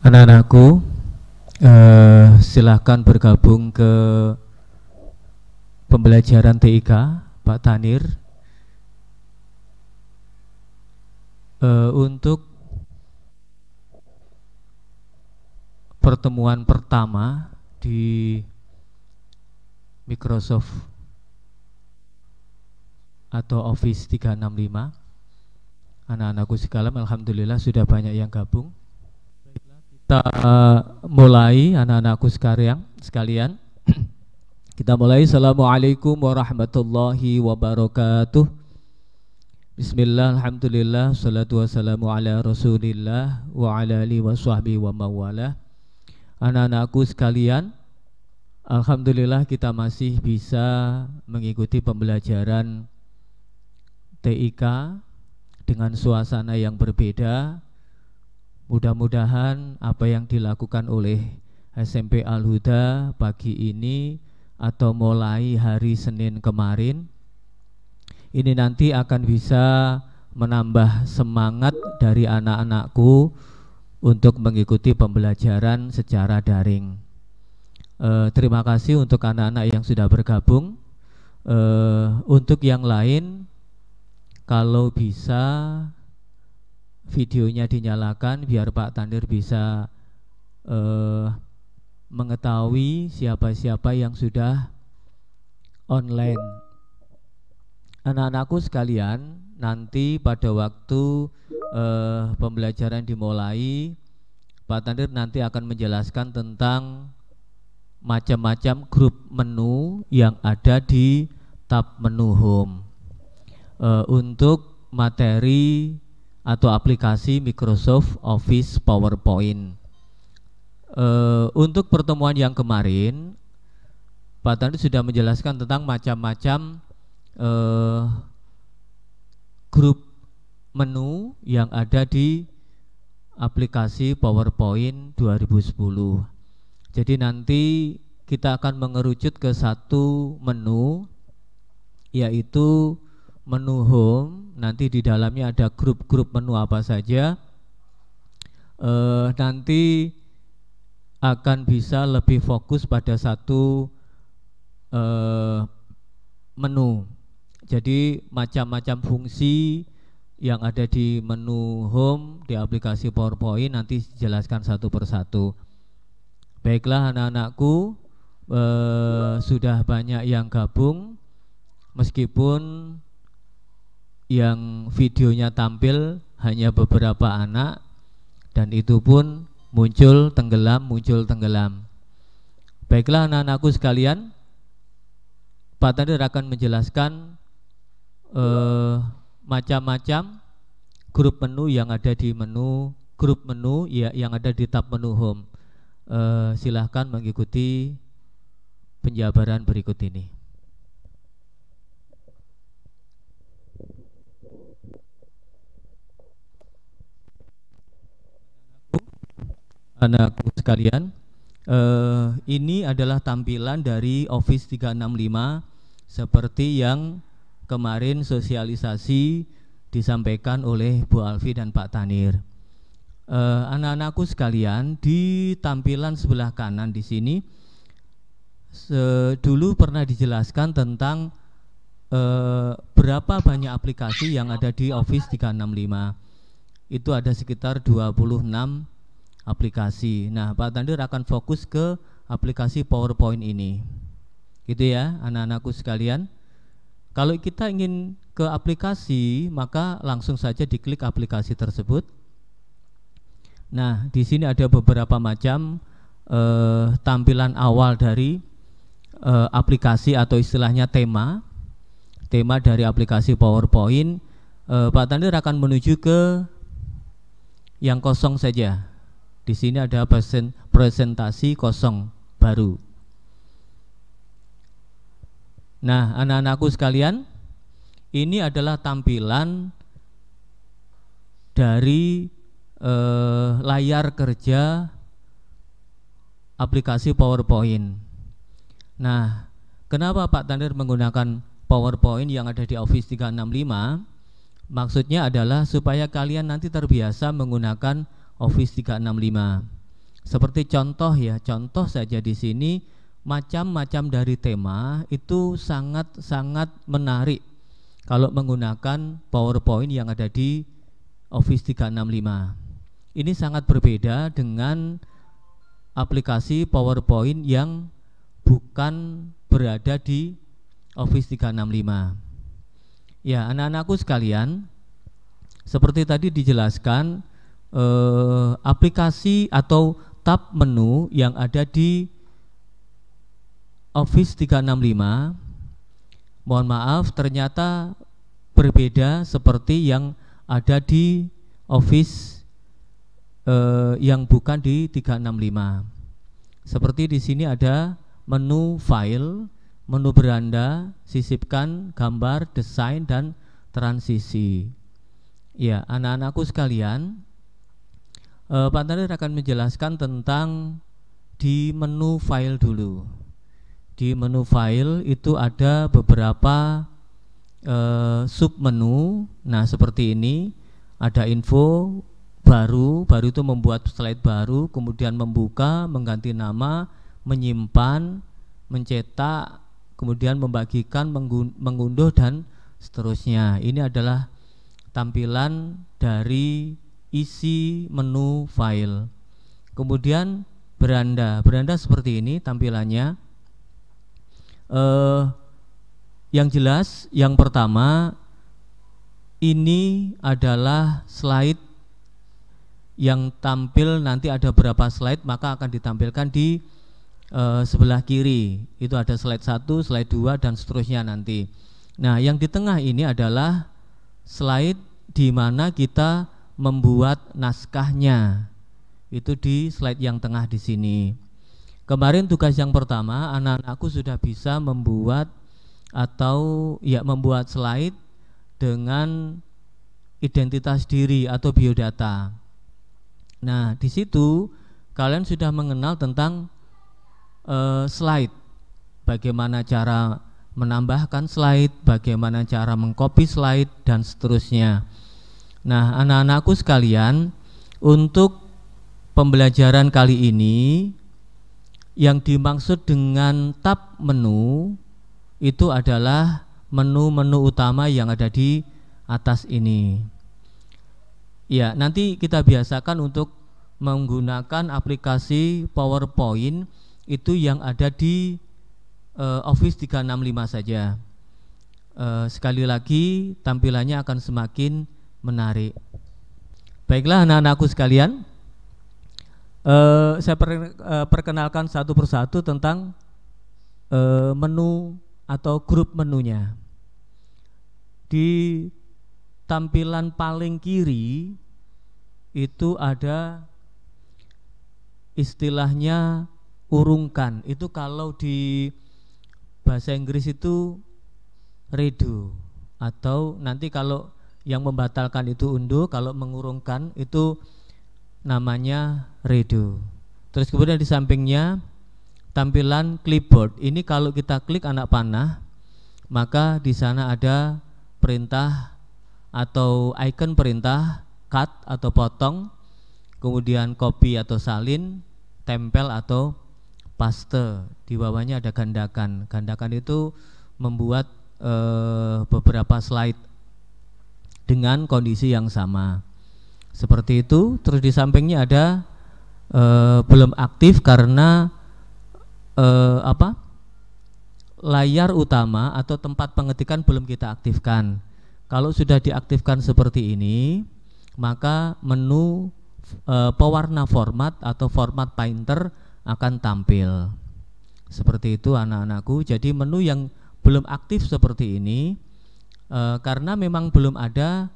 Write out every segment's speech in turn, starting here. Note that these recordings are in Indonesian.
Anak-anakku, silahkan bergabung ke pembelajaran TIK Pak Tanir untuk pertemuan pertama di Microsoft atau Office 365. Anak-anakku sekalian, alhamdulillah sudah banyak yang gabung. Kita mulai, anak-anakku sekalian. Kita mulai. Assalamualaikum warahmatullahi wabarakatuh. Bismillah, alhamdulillah, salatu wassalamu ala rasulillah wa ala alihi wa sahbihi wa mawala. Anak-anakku sekalian, alhamdulillah kita masih bisa mengikuti pembelajaran TIK dengan suasana yang berbeda. Mudah-mudahan apa yang dilakukan oleh SMP Al-Huda pagi ini atau mulai hari Senin kemarin ini nanti akan bisa menambah semangat dari anak-anakku untuk mengikuti pembelajaran secara daring. Terima kasih untuk anak-anak yang sudah bergabung. Untuk yang lain, kalau bisa videonya dinyalakan biar Pak Tanir bisa mengetahui siapa-siapa yang sudah online. Anak-anakku sekalian, nanti pada waktu pembelajaran dimulai, Pak Tanir nanti akan menjelaskan tentang macam-macam grup menu yang ada di tab menu home untuk materi atau aplikasi Microsoft Office PowerPoint. Untuk pertemuan yang kemarin, Pak Tanir sudah menjelaskan tentang macam-macam grup menu yang ada di aplikasi PowerPoint 2010. Jadi nanti kita akan mengerucut ke satu menu, yaitu menu home. Nanti di dalamnya ada grup-grup menu apa saja. Nanti akan bisa lebih fokus pada satu menu. Jadi macam-macam fungsi yang ada di menu home di aplikasi PowerPoint nanti dijelaskan satu persatu. Baiklah anak-anakku, sudah banyak yang gabung, meskipun yang videonya tampil hanya beberapa anak, dan itu pun muncul tenggelam. Baiklah anak-anakku sekalian, Pak Tanir akan menjelaskan macam-macam grup menu yang ada di grup menu yang ada di tab menu home. Silahkan mengikuti penjabaran berikut ini. Anakku sekalian, ini adalah tampilan dari Office 365 seperti yang kemarin sosialisasi disampaikan oleh Bu Alfi dan Pak Tanir. Anak-anakku sekalian, di tampilan sebelah kanan di sini dulu pernah dijelaskan tentang berapa banyak aplikasi yang ada di Office 365. Itu ada sekitar 26 aplikasi. Nah, Pak Tanir akan fokus ke aplikasi PowerPoint ini. Gitu ya, anak-anakku sekalian. Kalau kita ingin ke aplikasi, maka langsung saja diklik aplikasi tersebut. Nah, di sini ada beberapa macam tampilan awal dari aplikasi atau istilahnya tema dari aplikasi PowerPoint. Pak Tanir akan menuju ke yang kosong saja. Di sini ada presentasi kosong baru. Nah, anak-anakku sekalian, ini adalah tampilan dari layar kerja aplikasi PowerPoint. Nah, kenapa Pak Tanir menggunakan PowerPoint yang ada di Office 365? Maksudnya adalah supaya kalian nanti terbiasa menggunakan Office 365. Seperti contoh ya, contoh saja di sini macam-macam dari tema itu sangat-sangat menarik kalau menggunakan PowerPoint yang ada di Office 365. Ini sangat berbeda dengan aplikasi PowerPoint yang bukan berada di Office 365. Ya, anak-anakku sekalian, seperti tadi dijelaskan, aplikasi atau tab menu yang ada di Office 365, mohon maaf, ternyata berbeda seperti yang ada di Office yang bukan di 365. Seperti di sini ada menu file, menu beranda, sisipkan, gambar, desain, dan transisi. Ya, anak-anakku sekalian, Pak Tanir akan menjelaskan tentang di menu file dulu. Di menu file itu ada beberapa submenu. Nah, seperti ini, ada info baru itu membuat slide baru, kemudian membuka, mengganti nama, menyimpan, mencetak, kemudian membagikan, mengunduh, dan seterusnya. Ini adalah tampilan dari isi menu file. Kemudian beranda seperti ini tampilannya. Yang jelas, yang pertama ini adalah slide yang tampil, nanti ada berapa slide maka akan ditampilkan di sebelah kiri. Itu ada slide 1, slide 2, dan seterusnya nanti. Nah, yang di tengah ini adalah slide di mana kita membuat naskahnya. Itu di slide yang tengah di sini. Kemarin tugas yang pertama, anak-anakku sudah bisa membuat atau ya membuat slide dengan identitas diri atau biodata. Nah, di situ kalian sudah mengenal tentang slide, bagaimana cara menambahkan slide, bagaimana cara mengcopy slide, dan seterusnya. Nah, anak-anakku sekalian, untuk pembelajaran kali ini yang dimaksud dengan tab menu itu adalah menu-menu utama yang ada di atas ini. Ya, nanti kita biasakan untuk menggunakan aplikasi PowerPoint itu yang ada di Office 365 saja. Sekali lagi tampilannya akan semakin menarik. Baiklah anak-anakku sekalian, saya perkenalkan satu persatu tentang menu atau grup menunya. Di tampilan paling kiri itu ada istilahnya urungkan. Itu kalau di bahasa Inggris itu redo, atau nanti kalau yang membatalkan itu undo, kalau mengurungkan itu namanya redo. Terus kemudian di sampingnya tampilan clipboard. Ini kalau kita klik anak panah, maka di sana ada perintah atau icon perintah cut atau potong, kemudian copy atau salin, tempel atau paste. Di bawahnya ada gandakan. Gandakan itu membuat beberapa slide dengan kondisi yang sama. Seperti itu. Terus di sampingnya ada belum aktif karena layar utama atau tempat pengetikan belum kita aktifkan. Kalau sudah diaktifkan seperti ini, maka menu pewarna format atau format painter akan tampil. Seperti itu anak-anakku. Jadi menu yang belum aktif seperti ini karena memang belum ada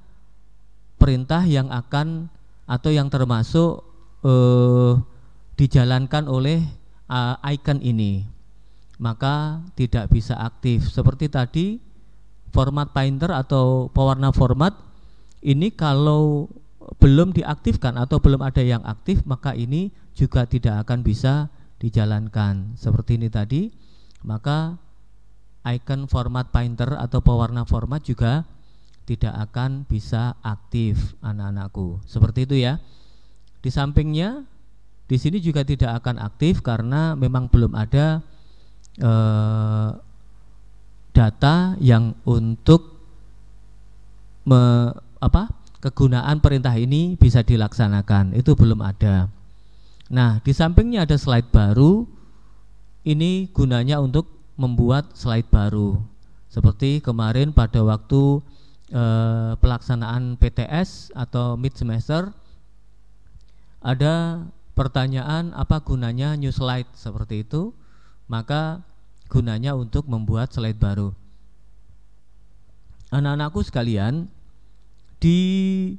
perintah yang akan atau yang termasuk dijalankan oleh icon ini, maka tidak bisa aktif. Seperti tadi format painter atau pewarna format ini kalau belum diaktifkan atau belum ada yang aktif, maka ini juga tidak akan bisa dijalankan. Seperti ini tadi, maka icon format painter atau pewarna format juga tidak akan bisa aktif anak-anakku. Seperti itu ya. Di sampingnya di sini juga tidak akan aktif karena memang belum ada data yang untuk kegunaan perintah ini bisa dilaksanakan, itu belum ada. Nah, di sampingnya ada slide baru. Ini gunanya untuk membuat slide baru. Seperti kemarin pada waktu pelaksanaan PTS atau mid semester, ada pertanyaan apa gunanya new slide seperti itu, maka gunanya untuk membuat slide baru. Anak-anakku sekalian, di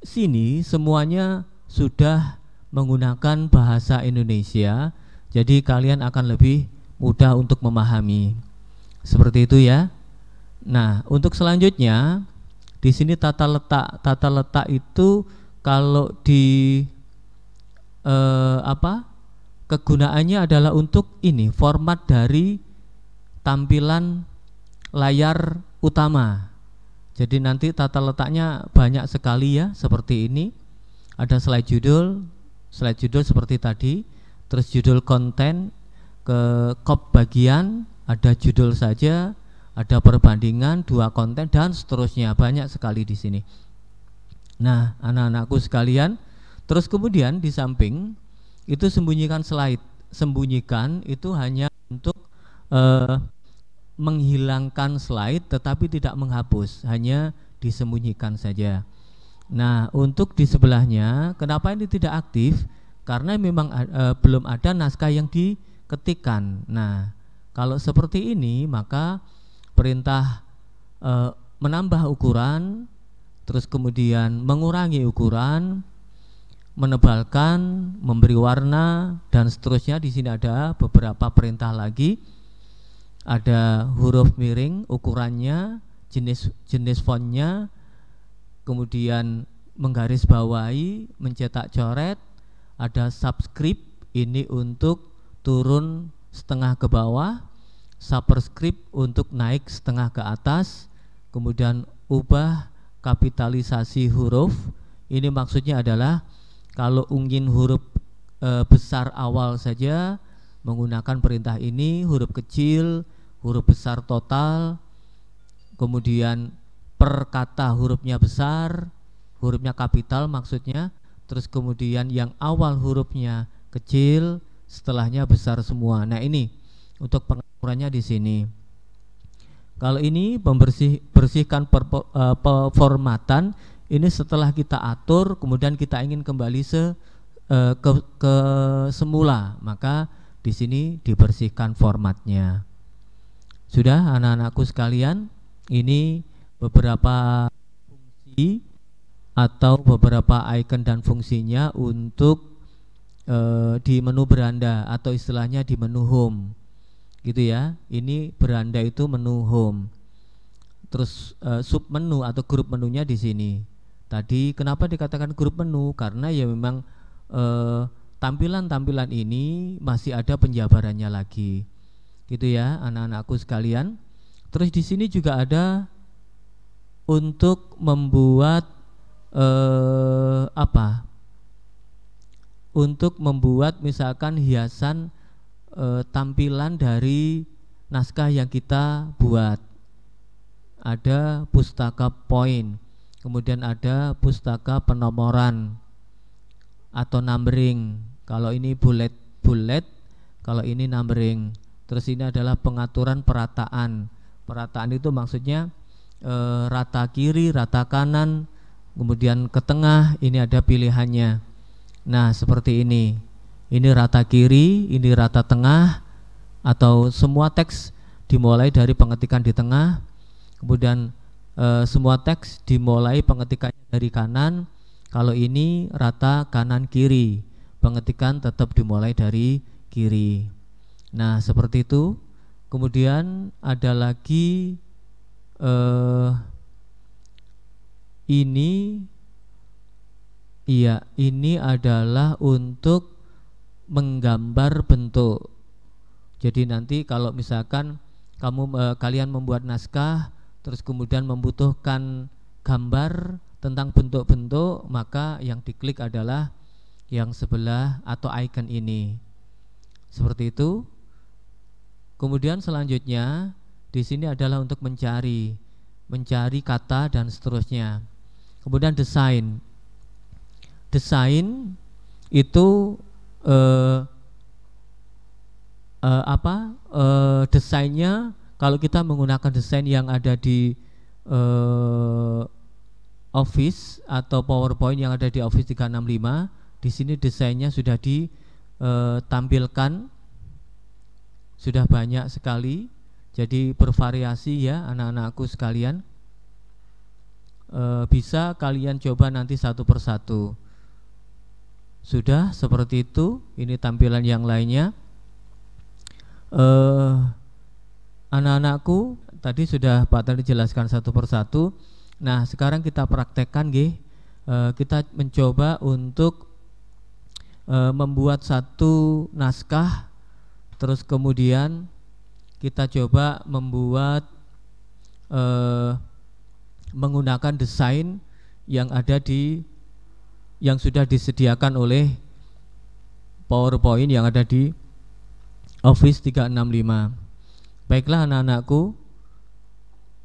sini semuanya sudah menggunakan bahasa Indonesia, jadi kalian akan lebih mudah untuk memahami. Seperti itu ya. Nah, untuk selanjutnya di sini tata letak itu kalau di kegunaannya adalah untuk ini format dari tampilan layar utama. Jadi nanti tata letaknya banyak sekali ya, seperti ini. Ada slide judul seperti tadi, terus judul konten, ke kop bagian, ada judul saja, ada perbandingan, 2 konten, dan seterusnya, banyak sekali di sini. Nah, anak-anakku sekalian, terus kemudian di samping itu sembunyikan slide. Sembunyikan itu hanya untuk menghilangkan slide, tetapi tidak menghapus, hanya disembunyikan saja. Nah, untuk di sebelahnya, kenapa ini tidak aktif? Karena memang belum ada naskah yang diketikkan. Nah, kalau seperti ini, maka perintah menambah ukuran, terus kemudian mengurangi ukuran, menebalkan, memberi warna, dan seterusnya. Di sini ada beberapa perintah lagi. Ada huruf miring, ukurannya, jenis fontnya, kemudian menggarisbawahi, mencetak coret. Ada subscript, ini untuk turun setengah ke bawah, superscript untuk naik setengah ke atas, kemudian ubah kapitalisasi huruf. Ini maksudnya adalah kalau ingin huruf besar awal saja menggunakan perintah ini, huruf kecil, huruf besar total, kemudian per kata hurufnya besar, hurufnya kapital maksudnya, terus kemudian yang awal hurufnya kecil, setelahnya besar semua. Nah, ini untuk pengaturannya di sini. Kalau ini bersihkan performatan, ini setelah kita atur, kemudian kita ingin kembali ke semula, maka di sini dibersihkan formatnya. Sudah, anak-anakku sekalian, ini beberapa fungsi atau beberapa icon dan fungsinya untuk di menu beranda atau istilahnya di menu home, gitu ya. Ini beranda itu menu home. Terus sub menu atau grup menunya di sini. Tadi kenapa dikatakan grup menu? Karena ya memang tampilan-tampilan ini masih ada penjabarannya lagi, gitu ya, anak-anakku sekalian. Terus di sini juga ada untuk membuat untuk membuat misalkan hiasan tampilan dari naskah yang kita buat. Ada pustaka poin, kemudian ada pustaka penomoran atau numbering. Kalau ini bullet, kalau ini numbering. Terus ini adalah pengaturan perataan. Perataan itu maksudnya rata kiri, rata kanan, kemudian ke tengah, ini ada pilihannya. Nah, seperti ini. Ini rata kiri, ini rata tengah, atau semua teks dimulai dari pengetikan di tengah, kemudian semua teks dimulai pengetikannya dari kanan. Kalau ini rata kanan kiri, pengetikan tetap dimulai dari kiri. Nah, seperti itu. Kemudian ada lagi ini adalah untuk menggambar bentuk. Jadi nanti kalau misalkan kalian membuat naskah, terus kemudian membutuhkan gambar tentang bentuk-bentuk, maka yang diklik adalah yang sebelah atau icon ini. Seperti itu. Kemudian selanjutnya di sini adalah untuk mencari kata dan seterusnya. Kemudian desain. Desain itu desainnya kalau kita menggunakan desain yang ada di Office atau PowerPoint yang ada di Office 365, di sini desainnya sudah ditampilkan, sudah banyak sekali, jadi bervariasi ya anak-anakku sekalian. Bisa kalian coba nanti satu persatu. Sudah seperti itu. Ini tampilan yang lainnya. Anak-anakku tadi sudah Pak Tadi jelaskan satu persatu. Nah sekarang kita praktekkan kita mencoba untuk membuat satu naskah, terus kemudian kita coba membuat menggunakan desain yang ada yang sudah disediakan oleh PowerPoint yang ada di Office 365. Baiklah anak-anakku,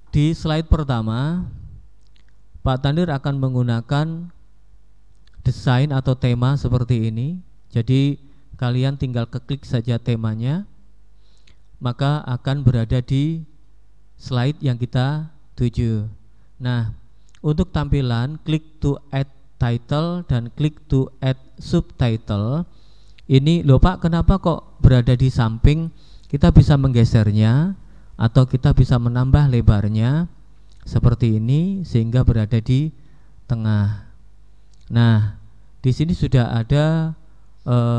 di slide pertama Pak Tandir akan menggunakan desain atau tema seperti ini. Jadi kalian tinggal keklik saja temanya, maka akan berada di slide yang kita tuju. Nah, untuk tampilan klik to add title dan klik to add subtitle. Ini loh Pak, kenapa kok berada di samping? Kita bisa menggesernya atau kita bisa menambah lebarnya seperti ini sehingga berada di tengah. Nah, di sini sudah ada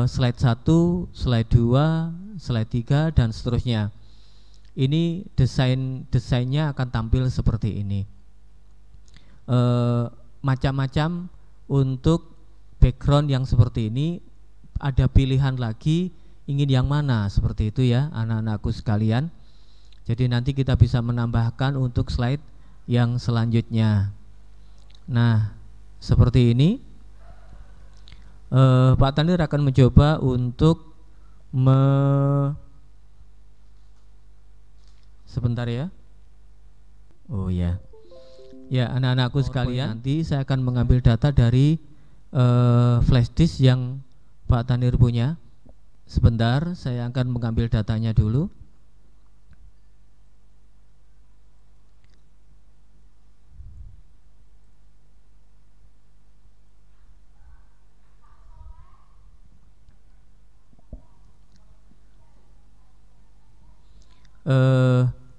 slide 1, slide 2, slide 3 dan seterusnya. Ini desainnya akan tampil seperti ini. Macam-macam untuk background yang seperti ini, ada pilihan lagi ingin yang mana, seperti itu ya anak-anakku sekalian. Jadi nanti kita bisa menambahkan untuk slide yang selanjutnya. Nah seperti ini. Pak Tandir akan mencoba untuk sebentar ya. Oh ya. Ya anak-anakku sekalian, nanti saya akan mengambil data dari flash disk yang Pak Tandir punya. Sebentar, saya akan mengambil datanya dulu.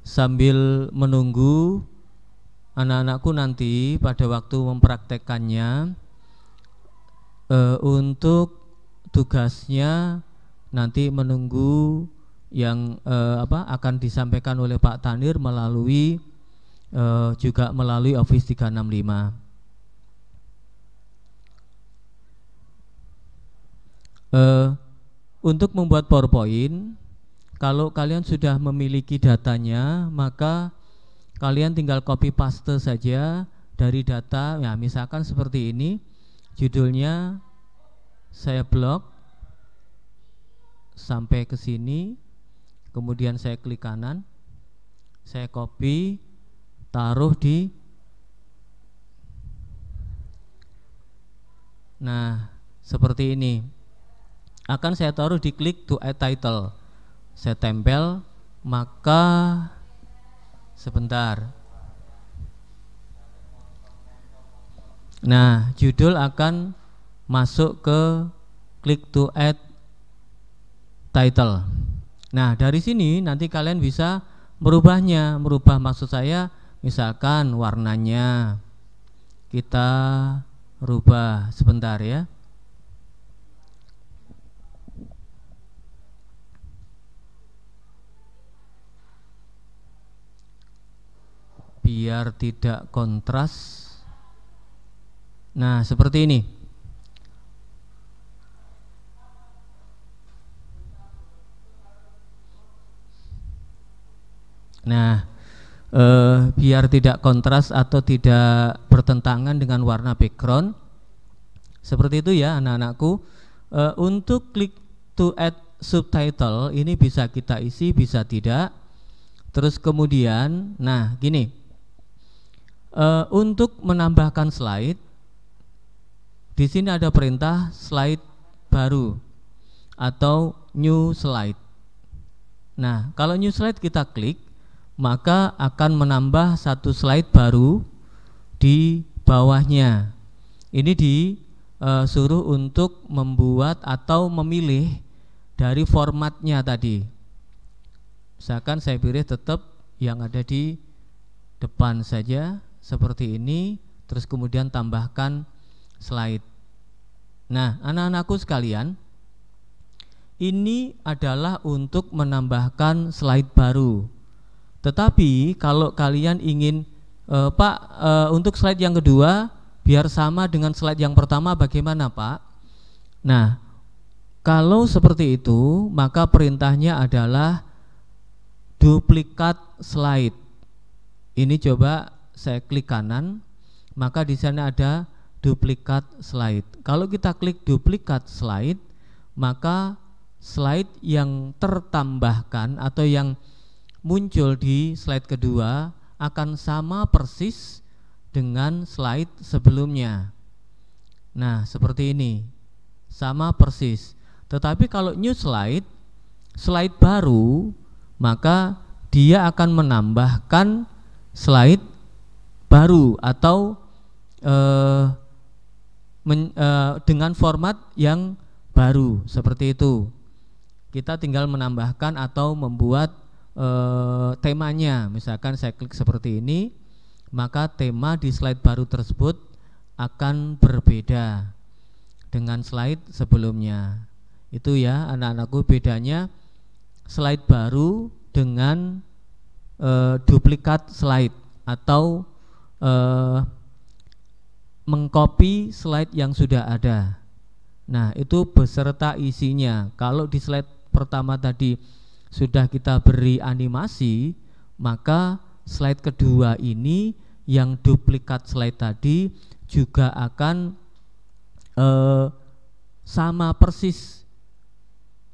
Sambil menunggu anak-anakku nanti pada waktu mempraktekkannya, untuk tugasnya nanti menunggu yang akan disampaikan oleh Pak Tandir melalui juga melalui Office 365. Untuk membuat PowerPoint, kalau kalian sudah memiliki datanya, maka kalian tinggal copy paste saja dari data. Ya, misalkan seperti ini, judulnya saya blok sampai ke sini, kemudian saya klik kanan, saya copy, taruh di. Nah, seperti ini. Akan saya taruh di klik to add title. Saya tempel, maka sebentar. Nah, judul akan masuk ke klik to add title. Nah, dari sini nanti kalian bisa merubahnya. Merubah maksud saya, misalkan warnanya kita rubah. Sebentar ya. Biar tidak kontras. Nah seperti ini. Nah biar tidak kontras atau tidak bertentangan dengan warna background, seperti itu ya anak-anakku. Untuk klik to add subtitle ini bisa kita isi, bisa tidak. Terus kemudian, nah gini, untuk menambahkan slide, di sini ada perintah slide baru atau new slide. Nah, kalau new slide kita klik, maka akan menambah satu slide baru di bawahnya. Ini disuruh untuk membuat atau memilih dari formatnya tadi. Misalkan saya pilih tetap yang ada di depan saja seperti ini, terus kemudian tambahkan slide. Nah, anak-anakku sekalian, ini adalah untuk menambahkan slide baru. Tetapi kalau kalian ingin Pak, untuk slide yang kedua biar sama dengan slide yang pertama, bagaimana Pak? Nah, kalau seperti itu, maka perintahnya adalah duplikat slide. Ini coba saya klik kanan, maka di sana ada duplikat slide. Kalau kita klik duplikat slide, maka slide yang tertambahkan atau yang muncul di slide kedua akan sama persis dengan slide sebelumnya. Nah, seperti ini, sama persis. Tetapi kalau new slide, slide baru, maka dia akan menambahkan slide baru atau dengan format yang baru, seperti itu. Kita tinggal menambahkan atau membuat temanya. Misalkan saya klik seperti ini, maka tema di slide baru tersebut akan berbeda dengan slide sebelumnya. Itu ya anak-anakku, bedanya slide baru dengan duplikat slide atau mengcopy slide yang sudah ada. Nah, itu beserta isinya. Kalau di slide pertama tadi sudah kita beri animasi, maka slide kedua ini yang duplikat slide tadi juga akan sama persis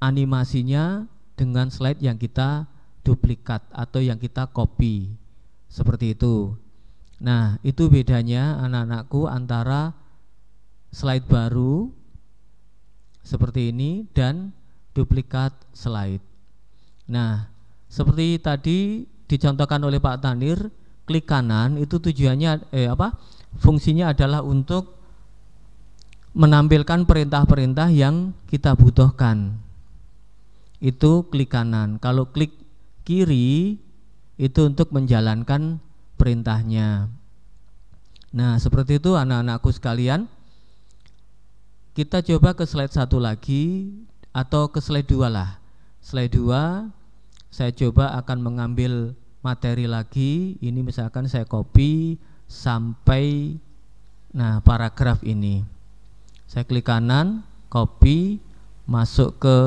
animasinya dengan slide yang kita duplikat atau yang kita copy, seperti itu. Nah, itu bedanya anak-anakku antara slide baru seperti ini dan duplikat slide. Nah, seperti tadi dicontohkan oleh Pak Tanir, klik kanan itu tujuannya fungsinya adalah untuk menampilkan perintah-perintah yang kita butuhkan. Itu klik kanan. Kalau klik kiri itu untuk menjalankan perintahnya. Nah, seperti itu anak-anakku sekalian. Kita coba ke slide 1 lagi atau ke slide 2 lah. Slide 2 saya coba akan mengambil materi lagi. Ini misalkan saya copy sampai paragraf ini. Saya klik kanan, copy, masuk ke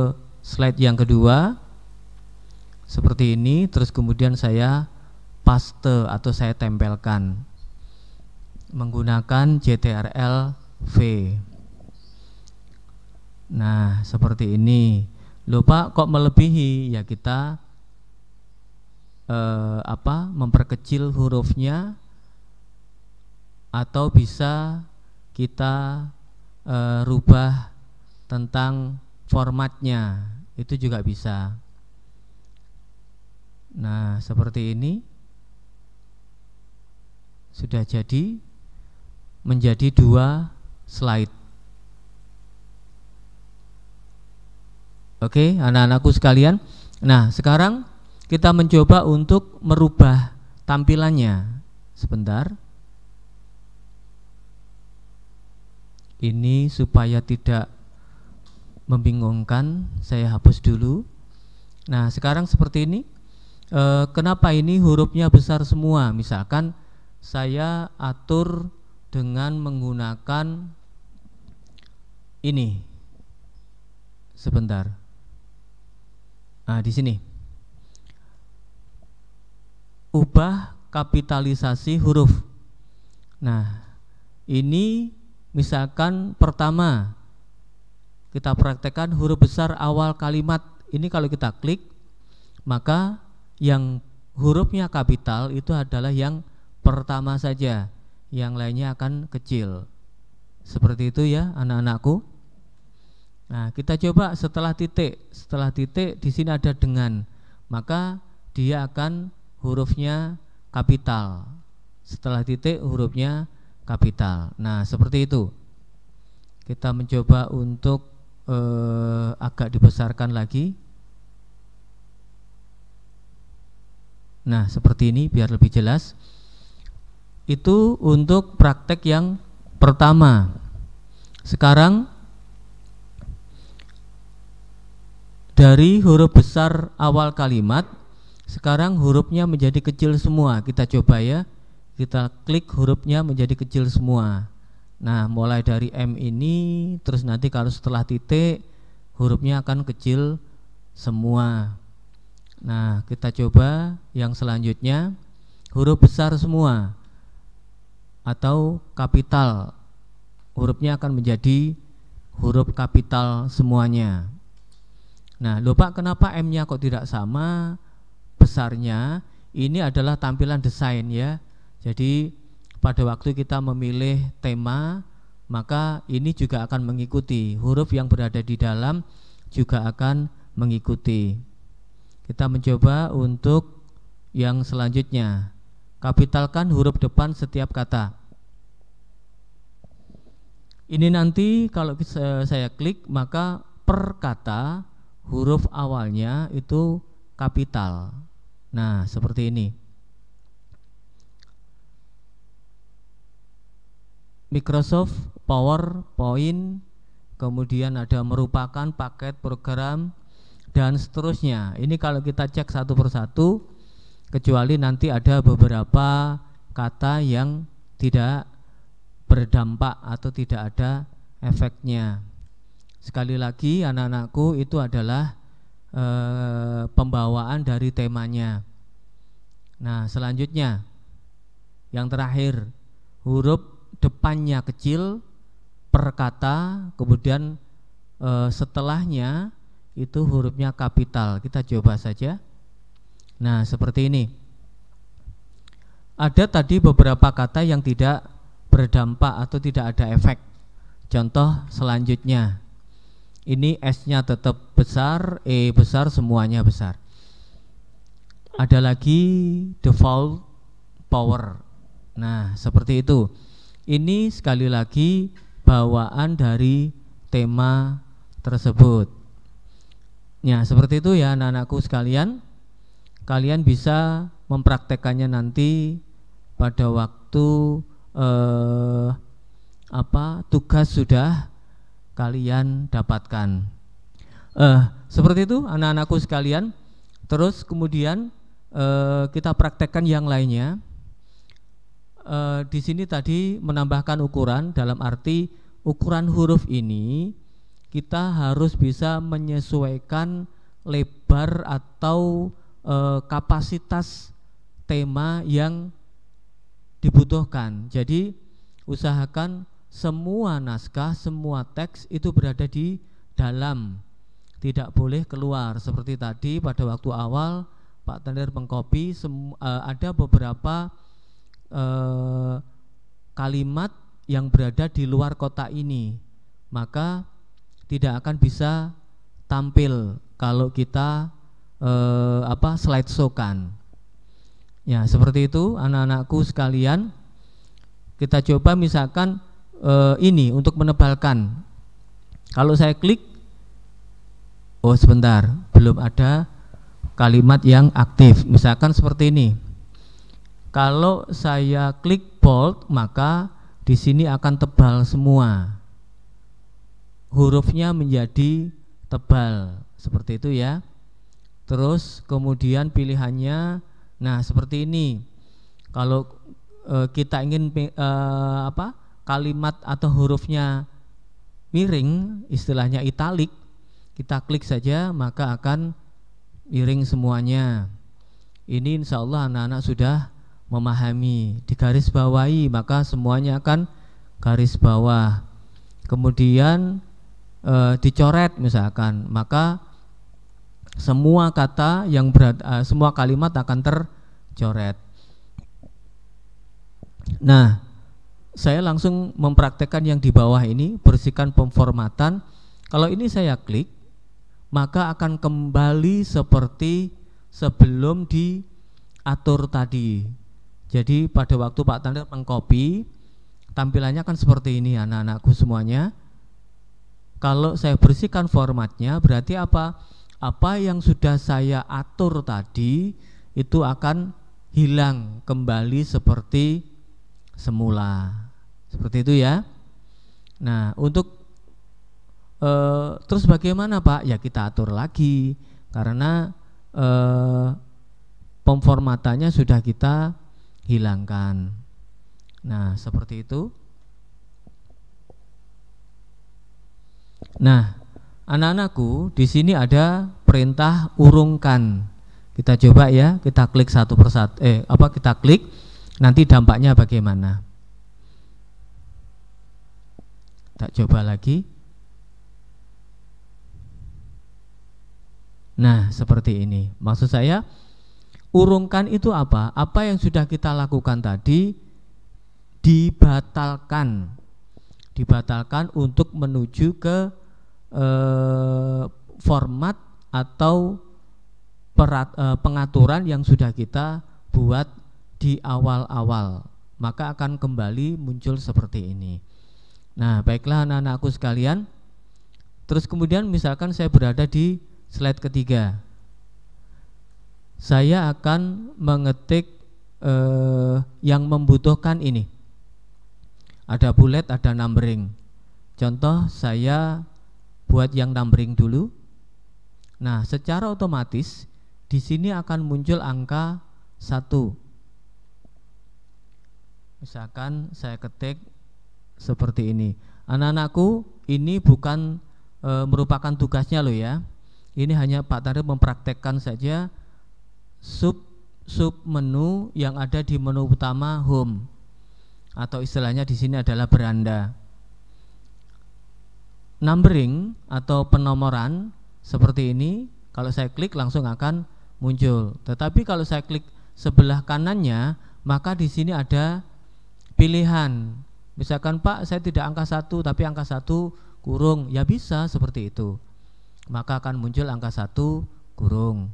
slide yang kedua seperti ini, terus kemudian saya paste atau saya tempelkan menggunakan CTRL-V. Nah, seperti ini. Lupa kok melebihi, ya kita memperkecil hurufnya, atau bisa kita rubah tentang formatnya, itu juga bisa. Nah, seperti ini sudah jadi menjadi 2 slide. Oke, anak-anakku sekalian. Nah, sekarang kita mencoba untuk merubah tampilannya. Sebentar. Ini supaya tidak membingungkan, saya hapus dulu. Nah, sekarang seperti ini. Kenapa ini hurufnya besar semua? Misalkan saya atur dengan menggunakan ini. Sebentar. Nah, di sini. Ubah kapitalisasi huruf. Nah, ini misalkan pertama kita praktekkan huruf besar awal kalimat. Ini kalau kita klik, maka yang hurufnya kapital itu adalah yang pertama saja, yang lainnya akan kecil. Seperti itu ya anak-anakku. Nah, kita coba setelah titik di sini ada dengan, maka dia akan hurufnya kapital. Setelah titik hurufnya kapital. Nah, seperti itu. Kita mencoba untuk agak dibesarkan lagi. Nah, seperti ini biar lebih jelas. Itu untuk praktek yang pertama. Sekarang dari huruf besar awal kalimat, sekarang hurufnya menjadi kecil semua. Kita coba ya. Kita klik hurufnya menjadi kecil semua. Nah, mulai dari M ini, terus nanti kalau setelah titik hurufnya akan kecil semua. Nah, kita coba yang selanjutnya, huruf besar semua atau kapital. Hurufnya akan menjadi huruf kapital semuanya. Nah, lupa kenapa M-nya kok tidak sama besarnya? Ini adalah tampilan desain ya. Jadi pada waktu kita memilih tema, maka ini juga akan mengikuti. Huruf yang berada di dalam juga akan mengikuti. Kita mencoba untuk yang selanjutnya. Kapitalkan huruf depan setiap kata. Ini nanti kalau saya klik, maka per kata huruf awalnya itu kapital. Nah, seperti ini. Microsoft PowerPoint, kemudian ada merupakan paket program dan seterusnya. Ini kalau kita cek satu persatu, kecuali nanti ada beberapa kata yang tidak berdampak atau tidak ada efeknya. Sekali lagi anak-anakku, itu adalah pembawaan dari temanya. Nah, selanjutnya yang terakhir, huruf depannya kecil per kata, kemudian setelahnya itu hurufnya kapital. Kita coba saja. Nah, seperti ini. Ada tadi beberapa kata yang tidak berdampak atau tidak ada efek. Contoh selanjutnya, ini S-nya tetap besar, E besar, semuanya besar. Ada lagi default power. Nah, seperti itu. Ini sekali lagi bawaan dari tema tersebut. Ya, seperti itu ya anak-anakku sekalian. Kalian bisa mempraktekannya nanti pada waktu tugas sudah kalian dapatkan. Seperti itu anak-anakku sekalian. Terus kemudian kita praktekkan yang lainnya. Di sini tadi menambahkan ukuran, dalam arti ukuran huruf ini kita harus bisa menyesuaikan lebar atau kapasitas tema yang dibutuhkan. Jadi usahakan semua naskah, semua teks itu berada di dalam, tidak boleh keluar. Seperti tadi pada waktu awal Pak Tenir mengcopy, ada beberapa kalimat yang berada di luar kotak ini, maka tidak akan bisa tampil kalau kita slideshow-kan. Ya, seperti itu anak-anakku sekalian. Kita coba misalkan ini untuk menebalkan. Kalau saya klik, oh sebentar, belum ada kalimat yang aktif. Misalkan seperti ini. Kalau saya klik bold, maka di sini akan tebal semua. Hurufnya menjadi tebal, seperti itu ya. Terus kemudian pilihannya, nah seperti ini. Kalau kita ingin kalimat atau hurufnya miring, istilahnya italik, kita klik saja maka akan miring semuanya. Ini insya Allah anak-anak sudah memahami. Di garis bawahi maka semuanya akan garis bawah. Kemudian dicoret misalkan, maka semua kata yang semua kalimat akan tercoret. Nah, saya langsung mempraktekkan yang di bawah ini, bersihkan pemformatan. Kalau ini saya klik, maka akan kembali seperti sebelum diatur tadi. Jadi pada waktu Pak Tandir mengcopy, tampilannya kan seperti ini anak-anakku semuanya. Kalau saya bersihkan formatnya, berarti apa? Apa yang sudah saya atur tadi itu akan hilang kembali seperti semula. Seperti itu ya. Nah, untuk terus bagaimana Pak? Ya kita atur lagi, karena pemformatannya sudah kita hilangkan. Nah, seperti itu. Nah, anak-anakku, di sini ada perintah urungkan. Kita coba ya, kita klik satu persatu. Kita klik, nanti dampaknya bagaimana? Kita coba lagi. Nah, seperti ini. Maksud saya, urungkan itu apa? Apa yang sudah kita lakukan tadi dibatalkan. Dibatalkan untuk menuju ke format atau pengaturan yang sudah kita buat di awal-awal, maka akan kembali muncul seperti ini. Nah, baiklah anak-anakku sekalian. Terus kemudian misalkan saya berada di slide ketiga, saya akan mengetik yang membutuhkan ini. Ada bullet, ada numbering. Contoh saya buat yang numbering dulu. Nah, secara otomatis di sini akan muncul angka 1. Misalkan saya ketik seperti ini. Anak-anakku, ini bukan merupakan tugasnya loh ya. Ini hanya Pak Tandir mempraktekkan saja sub menu yang ada di menu utama home, atau istilahnya di sini adalah beranda. Numbering atau penomoran seperti ini, kalau saya klik langsung akan muncul. Tetapi kalau saya klik sebelah kanannya, maka di sini ada pilihan. Misalkan Pak, saya tidak angka 1 tapi angka 1 kurung, ya bisa seperti itu. Maka akan muncul angka 1 kurung.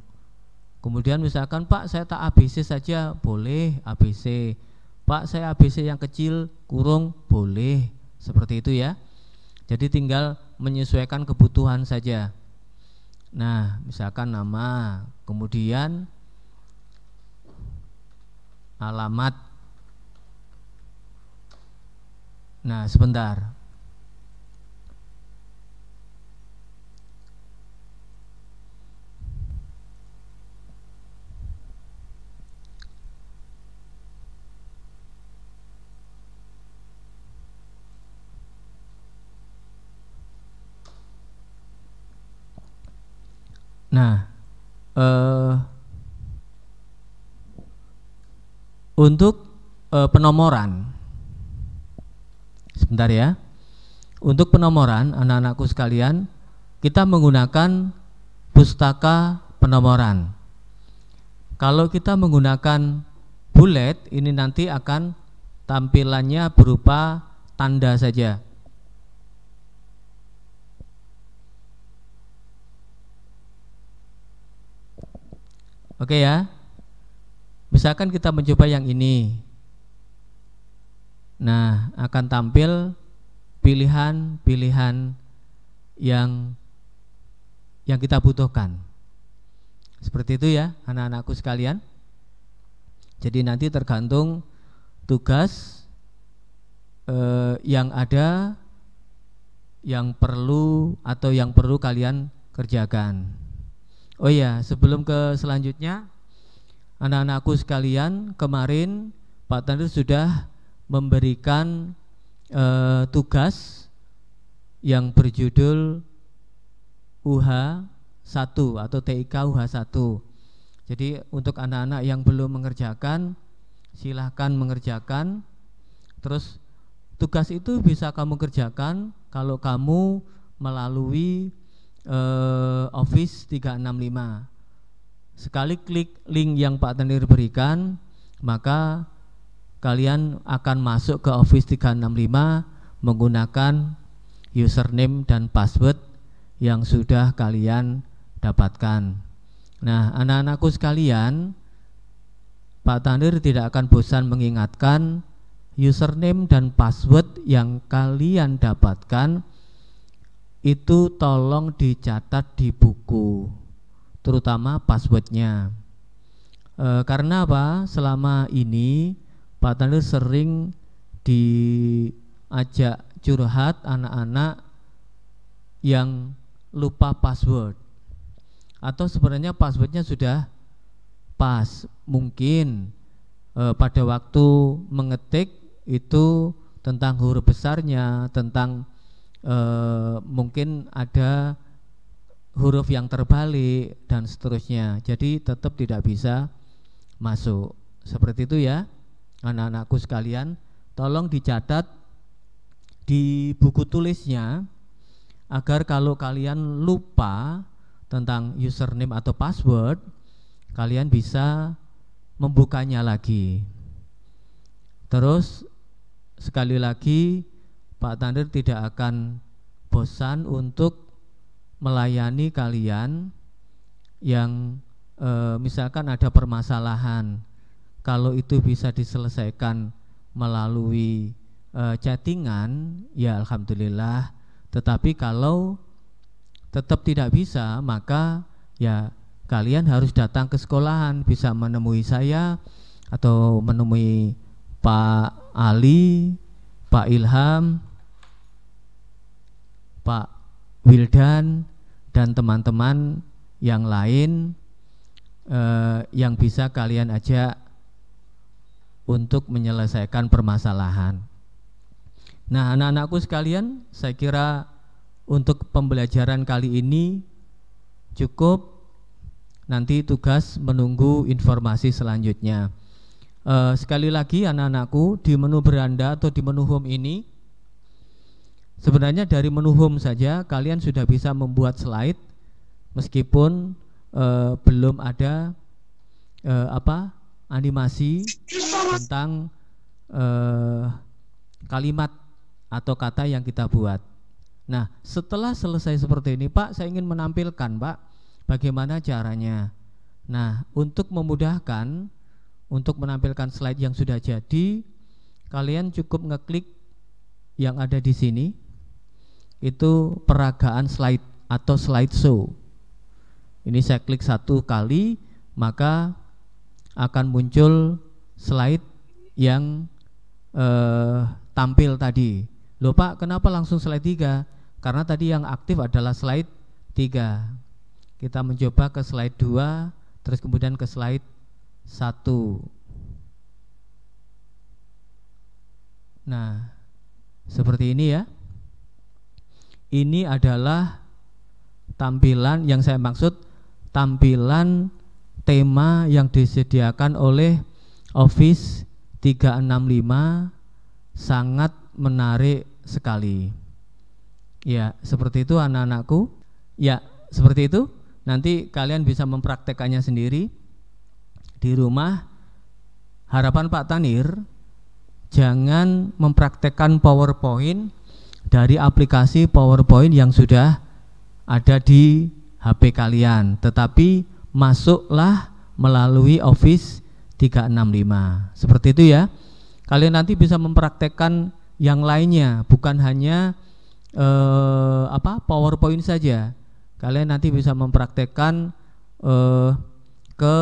Kemudian misalkan Pak, saya tak ABC saja, boleh ABC. Pak, saya ABC yang kecil kurung, boleh. Seperti itu ya. Jadi tinggal menyesuaikan kebutuhan saja. Nah, misalkan nama, kemudian alamat. Nah, sebentar. Nah, untuk penomoran, sebentar ya. Untuk penomoran, anak-anakku sekalian, kita menggunakan pustaka penomoran. Kalau kita menggunakan bullet, ini nanti akan tampilannya berupa tanda saja. Oke ya. Misalkan kita mencoba yang ini. Nah, akan tampil pilihan-pilihan yang kita butuhkan. Seperti itu ya, anak-anakku sekalian. Jadi nanti tergantung tugas yang ada, yang perlu atau yang perlu kalian kerjakan. Oh ya, sebelum ke selanjutnya, anak-anakku sekalian, kemarin Pak Tandir sudah memberikan tugas yang berjudul UH1 atau TIK UH1. Jadi untuk anak-anak yang belum mengerjakan, silahkan mengerjakan. Terus tugas itu bisa kamu kerjakan kalau kamu melalui Office 365. Sekali klik link yang Pak Tanir berikan, maka kalian akan masuk ke Office 365 menggunakan username dan password yang sudah kalian dapatkan. Nah, anak-anakku sekalian, Pak Tanir tidak akan bosan mengingatkan username dan password yang kalian dapatkan itu tolong dicatat di buku, terutama passwordnya. Karena apa? Selama ini Pak Tanir sering diajak curhat anak-anak yang lupa password, atau sebenarnya passwordnya sudah pas, mungkin pada waktu mengetik itu tentang huruf besarnya, tentang mungkin ada huruf yang terbalik dan seterusnya, jadi tetap tidak bisa masuk. Seperti itu ya anak-anakku sekalian, tolong dicatat di buku tulisnya agar kalau kalian lupa tentang username atau password, kalian bisa membukanya lagi. Terus sekali lagi, Pak Tanir tidak akan bosan untuk melayani kalian yang misalkan ada permasalahan. Kalau itu bisa diselesaikan melalui chattingan, ya alhamdulillah. Tetapi kalau tetap tidak bisa, maka ya kalian harus datang ke sekolahan, bisa menemui saya atau menemui Pak Ali, Pak Ilham, Pak Wildan, dan teman-teman yang lain yang bisa kalian ajak untuk menyelesaikan permasalahan. Nah, anak-anakku sekalian, saya kira untuk pembelajaran kali ini cukup. Nanti tugas menunggu informasi selanjutnya. Sekali lagi anak-anakku, di menu beranda atau di menu home ini, sebenarnya dari menu home saja kalian sudah bisa membuat slide, meskipun belum ada animasi tentang kalimat atau kata yang kita buat. Nah, setelah selesai seperti ini, Pak, saya ingin menampilkan, Pak, bagaimana caranya. Nah, untuk memudahkan, untuk menampilkan slide yang sudah jadi, kalian cukup ngeklik yang ada di sini, itu peragaan slide atau slideshow. Ini saya klik satu kali, maka akan muncul slide yang tampil tadi. Loh Pak, kenapa langsung slide 3? Karena tadi yang aktif adalah slide 3. Kita mencoba ke slide 2, terus kemudian ke slide 1. Nah, seperti ini ya. Ini adalah tampilan yang saya maksud, tampilan tema yang disediakan oleh Office 365, sangat menarik sekali. Ya, seperti itu anak-anakku. Ya, seperti itu. Nanti kalian bisa mempraktekannya sendiri di rumah. Harapan Pak Tanir, jangan mempraktekkan PowerPoint dari aplikasi PowerPoint yang sudah ada di HP kalian, tetapi masuklah melalui Office 365. Seperti itu ya. Kalian nanti bisa mempraktekkan yang lainnya, bukan hanya PowerPoint saja. Kalian nanti bisa mempraktekkan ke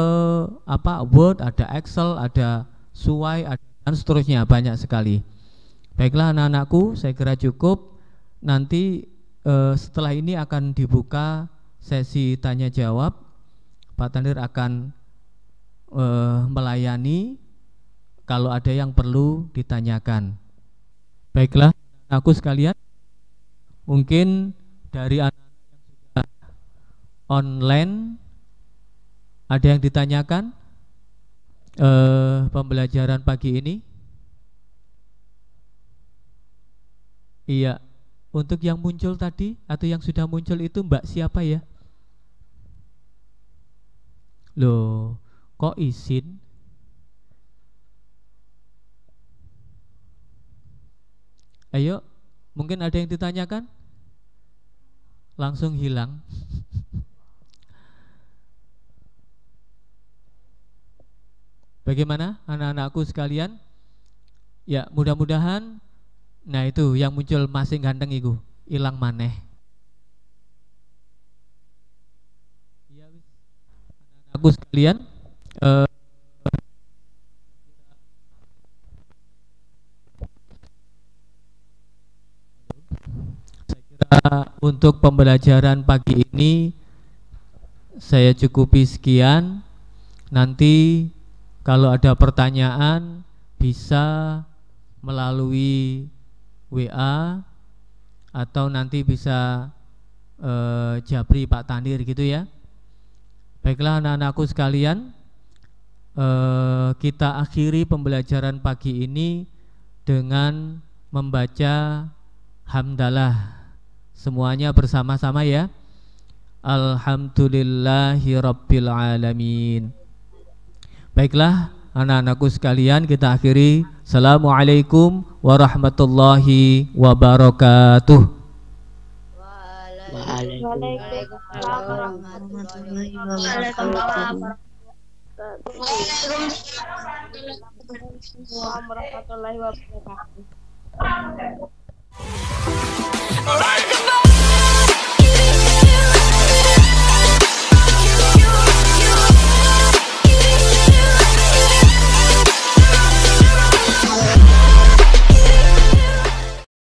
Word, ada Excel, ada Suai, dan seterusnya, banyak sekali. Baiklah anak-anakku, saya kira cukup. Nanti setelah ini akan dibuka sesi tanya jawab. Pak Tanir akan melayani kalau ada yang perlu ditanyakan. Baiklah aku sekalian, mungkin dari anak yang sudah online ada yang ditanyakan pembelajaran pagi ini. Iya, Untuk yang muncul tadi atau yang sudah muncul itu Mbak siapa ya? Loh, kok izin? Ayo, mungkin ada yang ditanyakan? Langsung hilang. Bagaimana anak-anakku sekalian? Ya, mudah-mudahan. Nah itu yang muncul masing ganteng itu hilang maneh. Ya, anak-anakku sekalian, saya kira untuk pembelajaran pagi ini saya cukupi sekian. Nanti kalau ada pertanyaan bisa melalui WA atau nanti bisa Japri Pak Tandir gitu ya. Baiklah anak-anakku sekalian, kita akhiri pembelajaran pagi ini dengan membaca hamdalah semuanya bersama-sama ya. Alhamdulillahirabbil alamin. Baiklah anak-anakku sekalian, kita akhiri. Assalamualaikum warahmatullahi wabarakatuh. Waalaikumsalam warahmatullahi wabarakatuh. Waalaikumsalam warahmatullahi wabarakatuh.